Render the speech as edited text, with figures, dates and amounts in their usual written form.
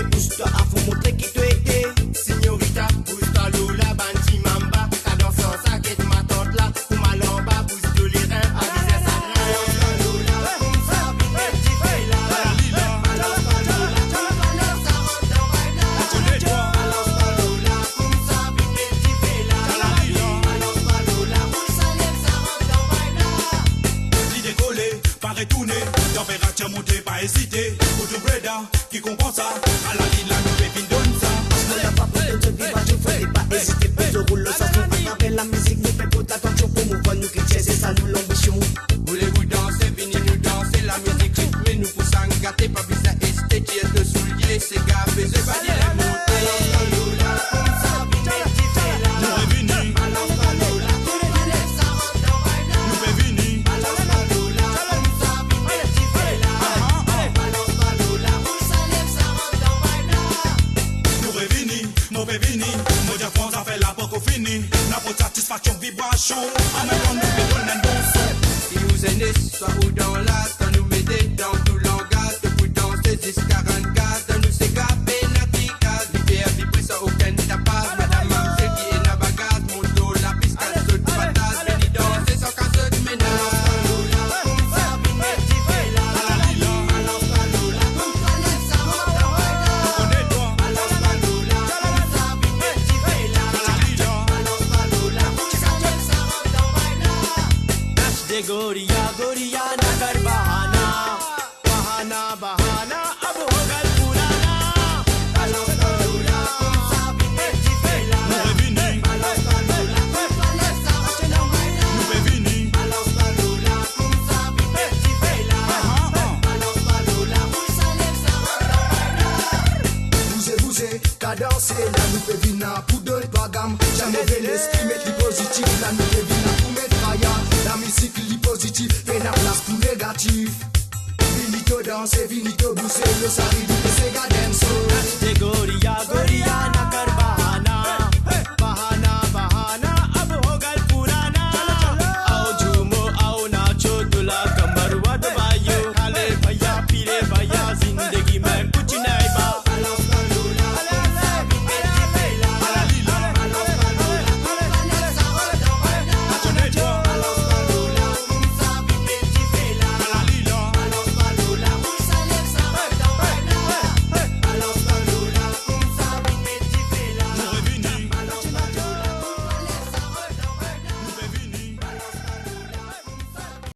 pété, pousse-toi à fond, montrer qui tu étais. Signorita, pousse-toi l'eau, la banti mamba. Ta danse en sac et ma tante là, pour ma lamba, pousse de les reins, aviser sa grain. Balance l'eau là, comme ça, vite, petit fait là. Balance l'eau là, comme ça rentre dans ma là. Balance l'eau là, comme ça, vite, petit fait là. Balance l'eau là, comme ça lève, ça rentre dans ma là. L'idée collée, pas retourner, température montée, pas hésiter. Pour tout breda, qui comprend ça, à la ligne là, nous pépines donne ça. Ne l'a pas pour te vivre, tu fais pas hésiter. Pour te rouler, ça se fait avec la musique, nous fait pour attention pour nous voir, nous qui c'est ça nous l'ambition. Voulez-vous danser, venez nous danser, la musique rythmée nous pousse à nous gâter, pas besoin d'hésiter, qui est de souliers, c'est gavé, c'est pas dire la montée. Satisfaction, vibration, en même temps nous donne un bon son. Si vous aimez, soit ou dans la, ça nous mettez dans tout langage, depuis danser 10-44, nous c'est capé, natica, l'hiver, vibrer sans aucun tapage, madame, mademoiselle qui est la bagage, mon dos, la piste, qu'elle se patate, veni danser sans qu'elle se ménage. गोरिया गोरिया न कर बहाना बहाना बहाना अब हो गल पुराना balance l'eau là comme ça vite petit fait là balance l'eau là comme ça lève ça rentre dans ma là balance l'eau là comme ça vite petit fait là balance l'eau là comme ça lève ça rentre dans ma là bougez cadencer là nous fait vina pour deux trois gammes jamais l'esprit mettre les positifs là nous fait vina pour mettre raya la musique li positif fait la place pour négatif vinito danser vinito bousser le sari du c'est